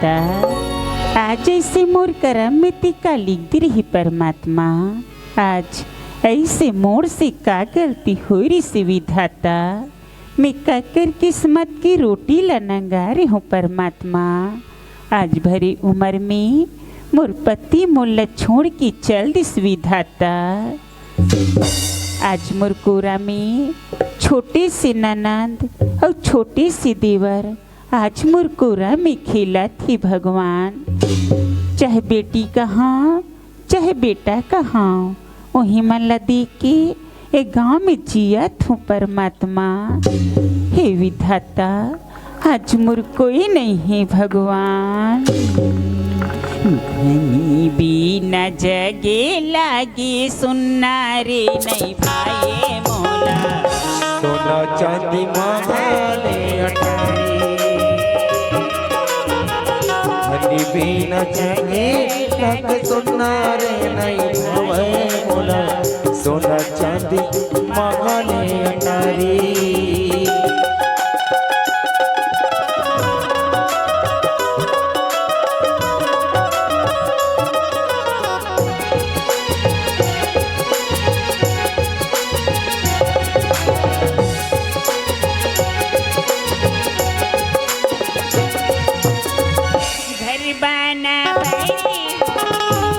विधाता, आज ऐसे मोर करम में टिका लिख दी रही परमात्मा। आज ऐसे मोर से का गलती हो रही से विधाता, मैं काकर किस्मत की रोटी ला नंगा रही हूँ परमात्मा। आज भरी उम्र में मोर पति मोला छोड़ के चल दिस विधाता। आज मोर कोरा में छोटे से ननंद और छोटे से देवर आज मोर कोरा में खेला थी भगवान। चाहे बेटी कहाँ चाहे बेटा कहाँ, वही मन ला देख के एक गाँव में जिया थू परमात्मा। हे विधाता, आज मोर कोई नहीं है भगवान। धनी बिना जगे लागे सुनना रे नहीं भाई मोला। सोना चांदी मांगले अटारी, धनी बिना जगे लागे सुनना रे नहीं भाई मोला। सोना चांदी मांगले अटारी।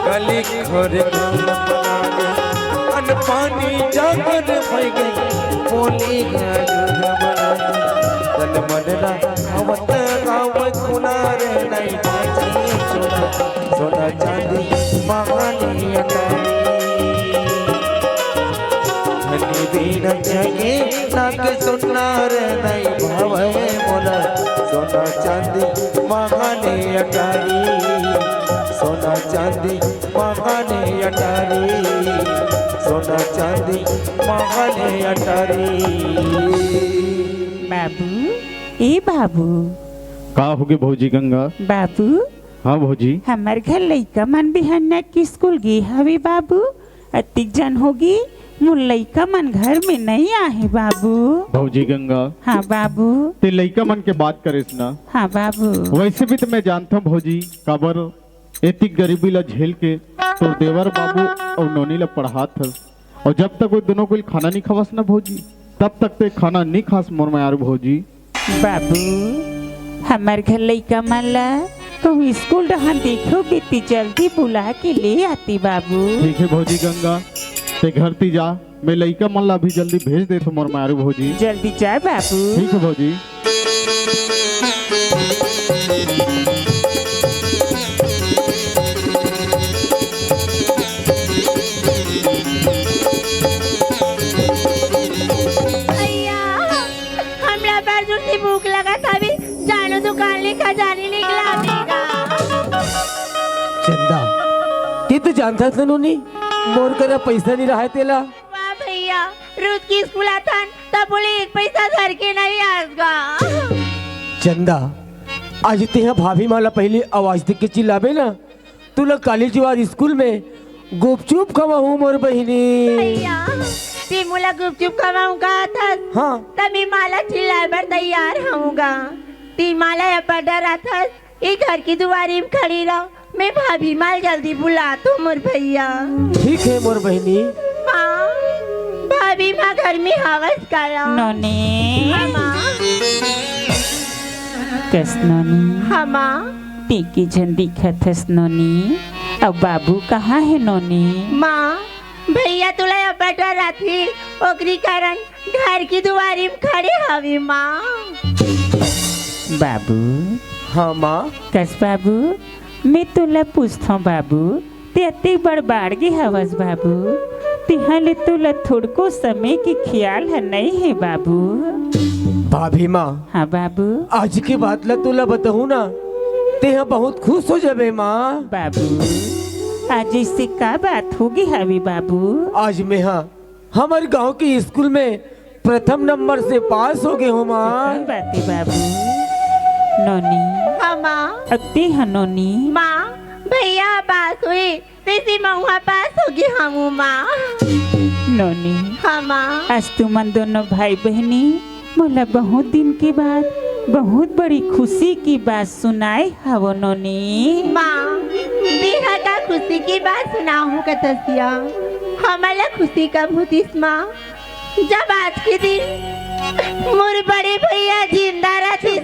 गली घर अन पानी जाकर भई गई बोली तन मनना अवत गाँव कुनार नहीं बाजी सोना। सोना चांदी मांगनी अटारी, धनी बिना जगे नाक सुनार नहीं भावे मोला। सोना चांदी मांगनी अटारी, सोना चांदी मांगने अटारी, सोना चांदी मांगने अटारी। बाबू, ए बाबू। का होगे भौजी गंगा? बाबू, हाँ भौजी। हमार घर लइका मन बिहान की स्कूल गए हवे बाबू। अतिक जन होगी मोर लइका मन घर में नहीं आहे बाबू। भौजी गंगा। हाँ बाबू। ते लइका मन के बात करेस ना। हाँ बाबू। वैसे भी तो मैं जानता हूँ भौजी, काबर इतनी गरीबी ला झेल के तो देवर बाबू और नोनी ला पढ़ा था। और जब तक वो दोनों को खाना नहीं खवास ना भौजी, तब तक ते खाना नहीं खास मोर में यार भौजी। बाबू, हमार घर लइका मन ला कहूँ स्कूल रहा देखो बेटी जल्दी बुला के ले आती बाबू। ठीक है भौजी गंगा, ते घर ती जा, मैं लइका मन ला भी जल्दी भेज दे तो मोर में यार भौजी। जल्दी जा बाबू। ठीक है भौजी। भूख लगा था भी जानो दुकान लेकर जाने निकला चंदा, ते तो जानता था नोनी मोर करा पैसा नहीं रहा तेला। वाह भैया, रोज की स्कूल आता तब बोले एक पैसा धर के नहीं आएगा। चंदा, आज ते भाभी माला पहले आवाज देख के चिल्लाबे ना, तू लोग कॉलेज वार स्कूल में गुपचुप खवा हूँ मोर बहिनी। भैया, ते मुला गुपचुप खवाऊंगा था। हाँ, तभी माला चिल्लाए पर तैयार होऊंगा। ती माला या पर डरा था, ये घर की दुआरी में खड़ी रहो, मैं भाभी माल जल्दी बुला तो मोर भैया। ठीक है मोर बहिनी। माँ, भाभी माँ घर में हवस करो। नोनी। हाँ माँ। कस नोनी? हाँ माँ। टीकी जन दिखत हस नोनी। अब बाबू कहाँ है नोनी? माँ, भैया तुला या बटा राथी ओकरी कारण घर की दुआरी में खड़े हवी माँ। बाबू। हाँ माँ। कस बाबू, मैं तुला पूछता हूँ बाबू, ते अति बड़बाड़ गे हवस बाबू, तिहाले तुला थोड़को समय की ख्याल है नहीं है बाबू। भाभी माँ। हाँ बाबू। आज के बात ला तुला बताऊँ ना, ते बहुत खुश हो जाबे माँ। बाबू, आज इससे का बात होगी हवी बाबू? आज मैं हमारे गांव के स्कूल में प्रथम नंबर से पास हो गए हो माँ। बात है बाबू। नोनी। हाँ माँ। अति है नोनी। माँ, भैया पास हुई, तेरी महुआ पास होगी हम माँ। नोनी। हाँ माँ। आज तुमन दोनों भाई बहनी मोला बहुत दिन के बाद बहुत बड़ी खुशी की बात सुनाए हवो नोनी। माँ देहा का खुशी की बात सुनाऊं कतसिया। हमारा खुशी कब होती माँ, जब आज के दिन मोर बड़े भैया जिंदा रहती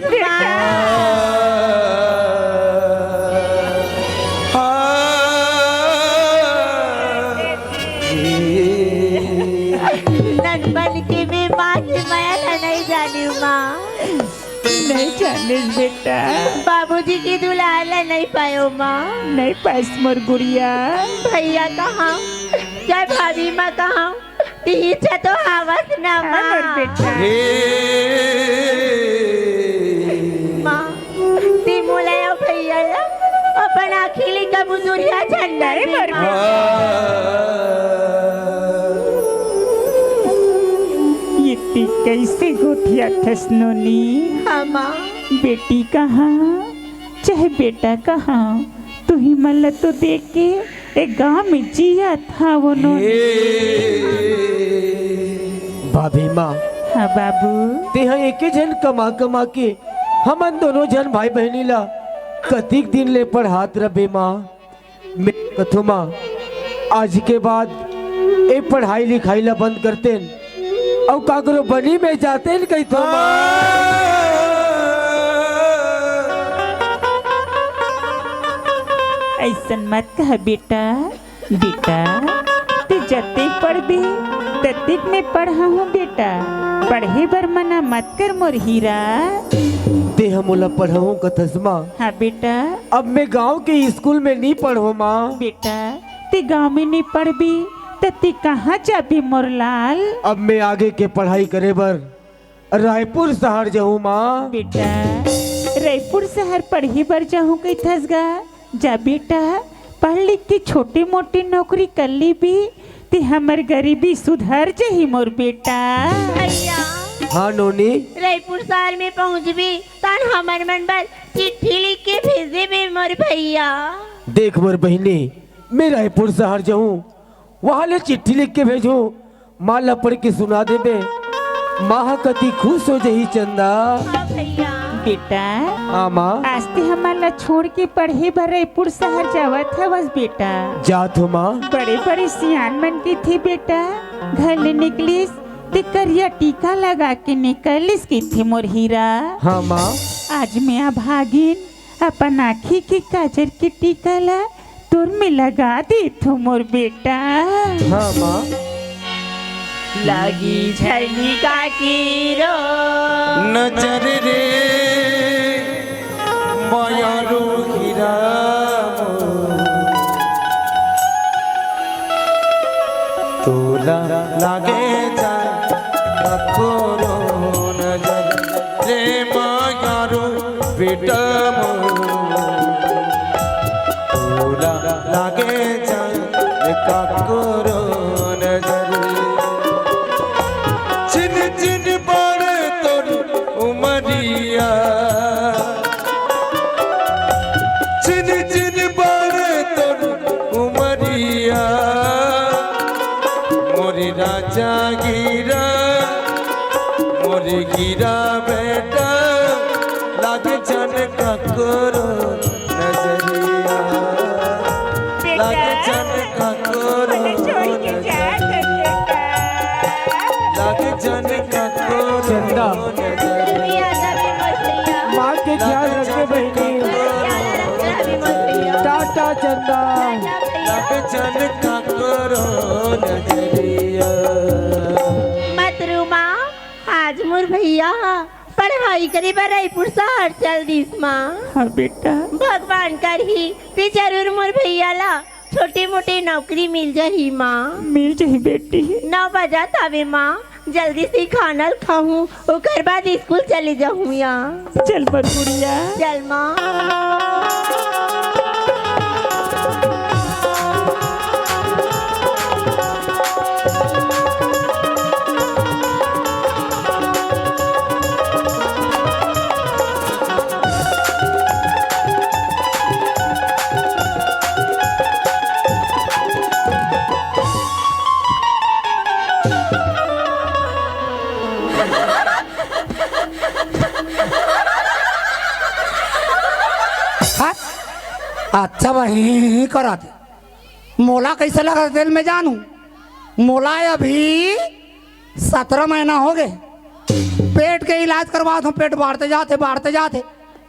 ननपन के मैं माँ की माया नहीं जानी माँ। नहीं जाने बेटा, बाबूजी की दुलाला नहीं पायो माँ। नहीं पाइस मोर गुड़िया। भैया कहाँ, चाहे भाभी माँ कहाँ, तीछा तो आवाज ना हाँ मोर माँ। बेटा। माँ ती मुलाया भैया ला अपन अखिली का बुजुर्गा झंडा नहीं मोर माँ। ये ती कैसे गोठिया थस नोनी। हाँ माँ। बेटी कहाँ चाहे बेटा कहाँ, तू ही मल्ल तो देख के एक गांव में जिया था वो नोनी। भाभी माँ, हाँ बाबू। ते हैं एक ही जन कमा कमा के हमन दोनों जन भाई बहनी ला कतिक दिन ले पढ़ात रबे माँ। मैं कथो माँ, आज के बाद ए पढ़ाई लिखाई ला बंद करते और काकरो बनी में जाते कही तो ऐसा मत कह बेटा। बेटा तू जते पढ़बे ततिक में पढ़ा हूँ बेटा। पढ़े बर मना मत कर मोर हीरा। ते हमोला पढ़ाऊँ कथस माँ। हाँ बेटा। अब मैं गांव के स्कूल में नहीं पढ़ो माँ। बेटा ते गाँव में नहीं पढ़बी तती कहाँ जाबी मोर लाल। अब मैं आगे के पढ़ाई करे बर रायपुर शहर जाऊँ माँ। बेटा रायपुर शहर पढ़ी बर जाऊँ कई थसगा। जा बेटा पढ़ लिख के छोटी मोटी नौकरी कर ली भी ते हमर गरीबी सुधर जही मोर बेटा। भैया हाँ नोनी। रायपुर शहर में पहुँच भी तान हमर मन पर चिट्ठी लिख के भेजे भी मोर भैया। देख मोर बहिनी, मैं रायपुर शहर जाऊँ, वहाँ ले चिट्ठी लिख के भेजूँ, माँ ला पढ़ के सुना देबे, माँ कति खुश हो जही चंदा। हाँ भैया। बेटा हाँ माँ। आज ते हमारा छोड़ के पढ़े बर रायपुर शहर जावत है बस बेटा। जात हो माँ। बड़े बड़े सियान बन के थे बेटा। घर ले निकलिस ते करिया टीका लगा के निकलिस की थी मोर हीरा। हाँ माँ। आज मैं अभागिन अपन आँखी के काजर के टीका ला तोर में लगा दे थो मोर बेटा। हाँ माँ। लगी झरनी का कीरो नजर रे मायारू हीरा तोला लागे जा करो नजर रे मायारू बेटा तोला लागे जा करो नजर चिन चिन बड़ तोर उमरिया चिन चिन बड़ तोर उमरिया मोरी राजा गिरा मोरी गिरा बेटा लाग जन करो नजरिया लाग जन करो लाग जन करो चंदा। भैया सभी मोर भैया। माँ के ख्याल रखे बहनी। सभी मोर भैया। टाटा चंदा। लाग जन करो नजरिया मत रो माँ, आज मोर भैया पढ़ाई करे बर रायपुर शहर चल दिस माँ। हाँ बेटा। भगवान कर ही ते जरूर मोर भैया ला छोटे मोटे नौकरी मिल जाही माँ। मिल जाही बेटी। 9 बजा तावे माँ, जल्दी से खाना खाऊं ओकर बाद स्कूल चले जाऊं यहाँ। चल मोर गुड़िया। चल माँ। अच्छा वही कराते। मोला कैसे लगा तेल में जानू? मोला अभी 17 महीना हो गए, पेट के इलाज करवा हूँ, पेट बढ़ते जाते।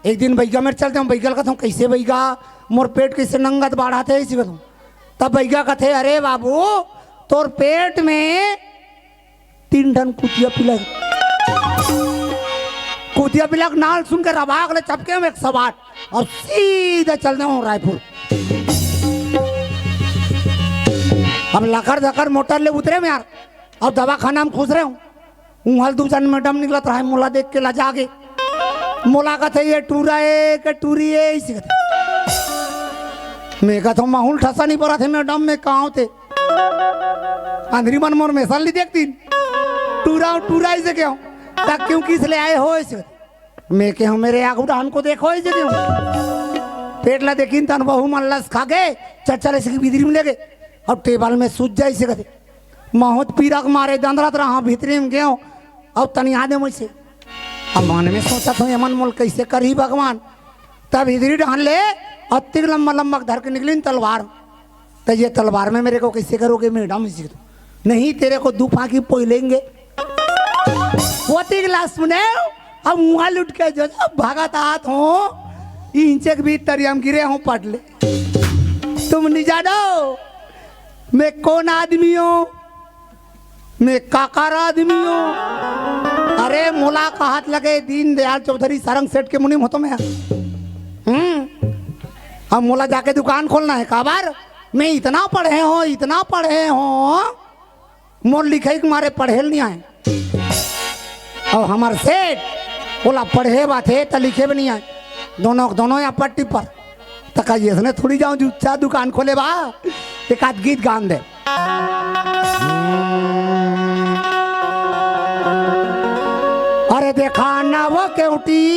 एक दिन बैगा मेरे चलते हूँ, बैगल कहता हूँ कैसे बैगा मोर पेट कैसे नंगत बढ़ाते ऐसे कहता हूँ। तब बैगा कहते अरे बाबू तोर पेट में 3 टन कुतिया पिलक नाल सुन के रबाग ले चपके में 108 और सीधे चलते हूँ रायपुर। अब लकर धकर मोटर ले उतरे में यार, अब दवा खाना में खुश रहे हूँ। हल 2 जन मैडम निकला तो मोला देख के लजा गे। मोला कहते ये टूरा है के टूरी है इसी कहते। मैं कहता हूँ माहौल ठसा नहीं पड़ा थे मैडम में कहाँ थे अंधरी मन मोर में ली देखती टूरा इसे क्यों तक क्यों किस ले आए हो इसे। मैं क्या हूँ मेरे आग उड़ान को देखो इसे क्यों पेट ला देखी तन बहु मन लस खा गए चल इसे बिदरी में ले गए। अब टेबल में सूझ जाए इसे कहते बहुत पीरक मारे दंदरत रहा भीतरी में गयो। अब तनिया दे मुझसे अब मन में सोचा था यमन मोल कैसे करी भगवान। तब इधरी डाल ले अति लंबा धर के निकली तलवार। तो ये तलवार में मेरे को कैसे करोगे मैडम? नहीं तेरे को 2 फांकी पोई लेंगे। वो गिलास सुने अब मुँह लुट के जो भागत आत हो इंचे के भी तरियम गिरे हूँ पट ले। तुम नहीं जानो मैं कौन आदमी हूँ, मैं काकार आदमी हूँ। अरे मोला का हाथ लगे दीन दयाल चौधरी सारंग सेठ के मुनीम हो तो मैं। अब मोला जाके दुकान खोलना है काबार। मैं इतना पढ़े हो मोर लिखे के मारे पढ़े नहीं आए। और हमार सेठ बोला पढ़े बात है तो लिखे भी नहीं आए। दोनों या पट्टी पर तक इसने थोड़ी जाऊं जूचा दुकान खोले बा एक आध गीत गान दे। अरे देखा ना वो केवटी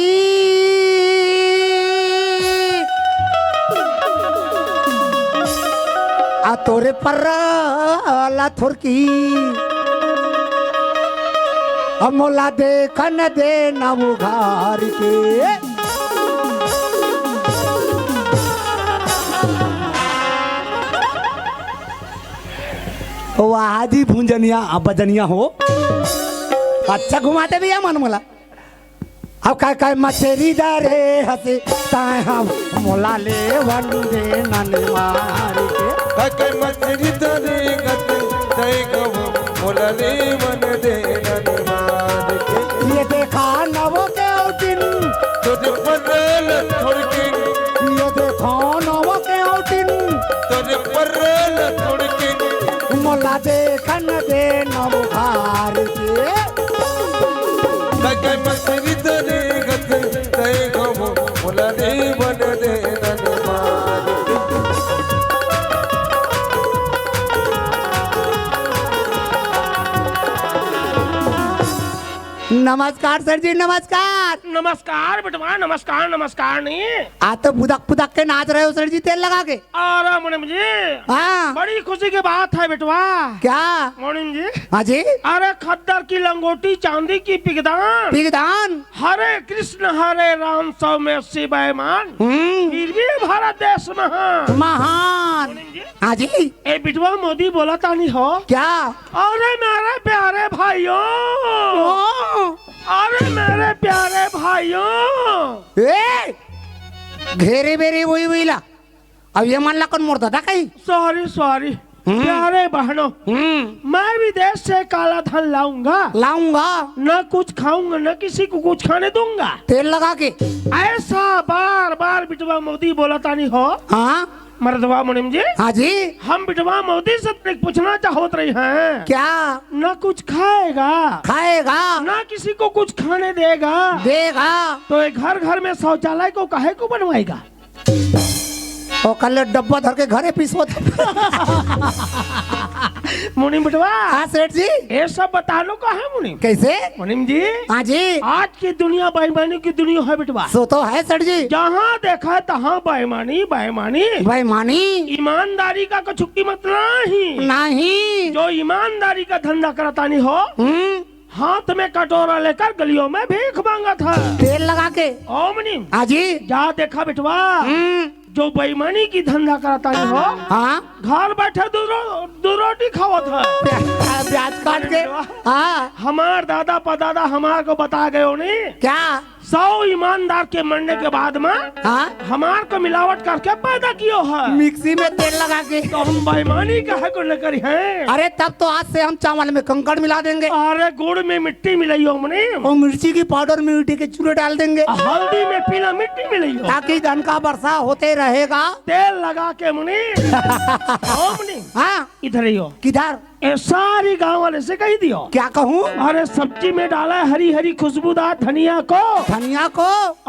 आ तोरे पर ला थुरकी मोला देखन दे ना उघार के। वाजी भूंजनिया बजनिया हो अच्छा घुमाते भी है मन मोला। अब काय मछरी दरे हसे ताए हम मोला ले वन दे नन मार के। काय मछली दरे गत तय गवो मोला ले वन दे नन मार के। ये देखा नवो के दिन तुझ परल थोड़किन ये देखा नवो के दिन तुझ परल थोड़किन मोला देखन दे नवहार के। काय मछली दरे गत तय गवो मोला ले वन दे नन मार के। नमस्कार सर जी नमस्कार। नमस्कार बेटवा नमस्कार नहीं। आ तो पुदक के नाच रहे हो सर जी तेल लगा के। अरे मुनीम जी हाँ बड़ी खुशी की बात है बेटवा। क्या मुनीम जी हाँ जी अरे खद्दर की लंगोटी चांदी की पिगदान हरे कृष्ण हरे राम सौ में शिवमान फिर भी भारत देश महान महान। हाँ जी ए बेटवा मोदी बोला तानी हो क्या? अरे मेरे प्यारे भाइयों अरे मेरे प्यारे भाइयों ए घेरे बेरे वही वहीला अब ये मन ला कौन मोड़ था कहीं। सॉरी प्यारे बहनों मैं विदेश से काला धन लाऊंगा न कुछ खाऊंगा न किसी को कुछ खाने दूंगा तेल लगा के। ऐसा बार बार बिटवा मोदी बोला तानी हो। हाँ मर्दवा मुनीम जी हाँ जी हम बिटवा मोदी से पूछना चाहत रही हैं क्या? न कुछ खाएगा न किसी को कुछ खाने देगा तो एक घर में शौचालय को काहे को बनवाएगा? और कल डब्बा धर के घरे पीसो मुनीम बिटवा। हाँ सेठ जी ये सब बता लो का है मुनीम। कैसे? मुनीम जी हाँ जी आज की दुनिया बेईमानी की दुनिया है बिटवा। सो तो है सेठ जी। जहाँ देखा तहाँ बेईमानी ईमानदारी का कुछ कीमत नहीं। जो ईमानदारी का धंधा करता नहीं हो हाथ में कटोरा लेकर गलियों में भीख मांगा था तेल लगा के। ओ मुनीम हाँ जी जा देखा बिटवा जो बेईमानी की धंधा कराता है हो हाँ घर बैठे दो रोटी खावत है ब्याज काट के हाँ हमार दादा पदादा हमार को बता गए हो नहीं क्या 100 ईमानदार के मरने के बाद में हाँ हमार को मिलावट करके पैदा कियो है मिक्सी में तेल लगा के तो हम बेईमानी का है को न करी है। अरे तब तो आज से हम चावल में कंकड़ मिला देंगे अरे गुड़ में मिट्टी मिलाई हो हमने और मिर्ची की पाउडर में मिट्टी के चूरे डाल देंगे हल्दी में पीला मिट्टी मिलाई हो ताकि धन का वर्षा होते रहेगा। तेल लगा के मुनी हमने हाँ इधर ही हो किधर ये सारी गांव वाले से कही दियो क्या कहूँ अरे सब्जी में डाला है हरी हरी खुशबूदार धनिया को धनिया को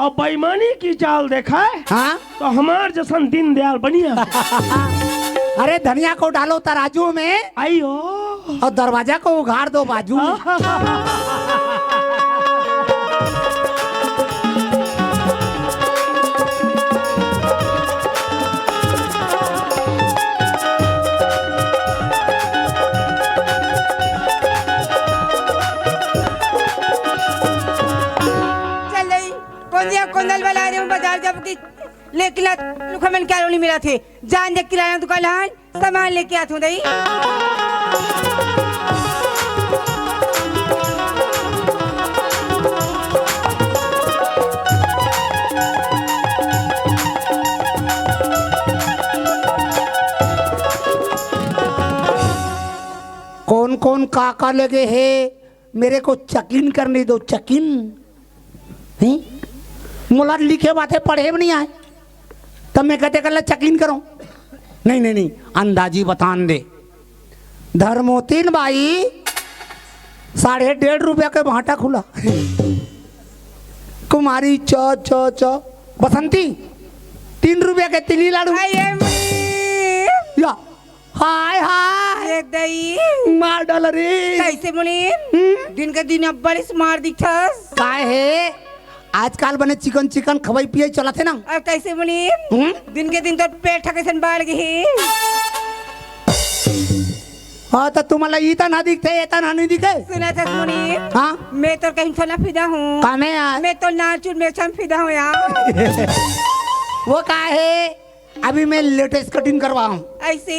और बेईमानी की चाल देखा है हाँ तो हमार जैसन दीन दयाल बनिया अरे धनिया को डालो तराजू में आइयो और दरवाजा को उघाड़ दो बाजू में। कोंदल वाला रहे बाजार जब की लेकिन लुखमन क्या नहीं मिला थे जान देख किराना दुकान सामान लेके आते हूँ दई कौन कौन काका लगे है मेरे को चकिन करने दो चकिन मुला लिखे बातें पढ़े भी नहीं आए तब मैं कहते कर चकिन करो नहीं नहीं नहीं अंदाजी बतान दे धर्मोतीन बाई 1.5 रुपया के भाटा खुला कुमारी च च च बसंती 3 रुपया के तिली लाडू या हाय हाय दई मार डाल रे कैसे मुनी दिन के दिन अब बड़ी मार दिखस काय है आजकल बने चिकन चिकन खवाई पिए चला थे ना अब कैसे मुनी दिन के दिन तो पेट कैसे बढ़ गई हाँ तो तुम्हारा इतना ना दिखते इतना ना नहीं दिखे सुना था मुनी हाँ मैं तो कहीं सोना फिदा हूँ कामे यार मैं तो नाचुर में फिदा हूँ यार वो का है अभी मैं लेटेस्ट कटिंग करवाऊँ ऐसे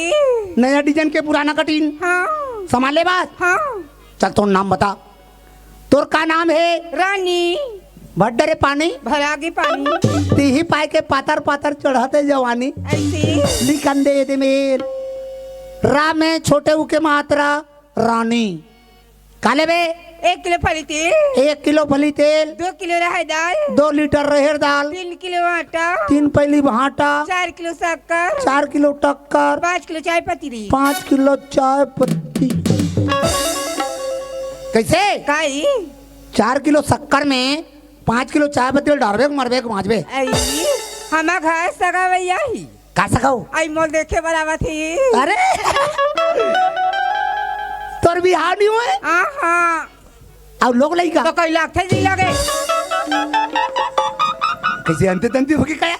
नया डिजाइन के पुराना कटिंग हाँ संभाल ले बात हाँ चल तो नाम बता तोर का नाम है रानी भड्डरे पानी भरागी पानी तीही पाए के पातर पातर चढ़ाते जवानी ऐसे लिखन दे दे मेल रा में छोटे उके मात्रा रानी काले बे 1 किलो फली तेल 1 किलो फली तेल 2 किलो रहा दाल 2 लीटर रहेर दाल 3 किलो आटा 3 पैली भाटा 4 किलो शक्कर 4 किलो टक्कर 5 किलो चाय पत्ती दी 5 किलो चाय पत्ती कैसे काई 4 किलो शक्कर में 5 किलो चाय पत्ती डालबे मरबे माजबे आई हमा घर सगा भैया ही का सकाओ आई मोल देखे बराबर थी अरे तोर बिहार नहीं हुए हाँ अब लोग लइका तो कोई लगते जी लगे कैसे अंते तंती होके कया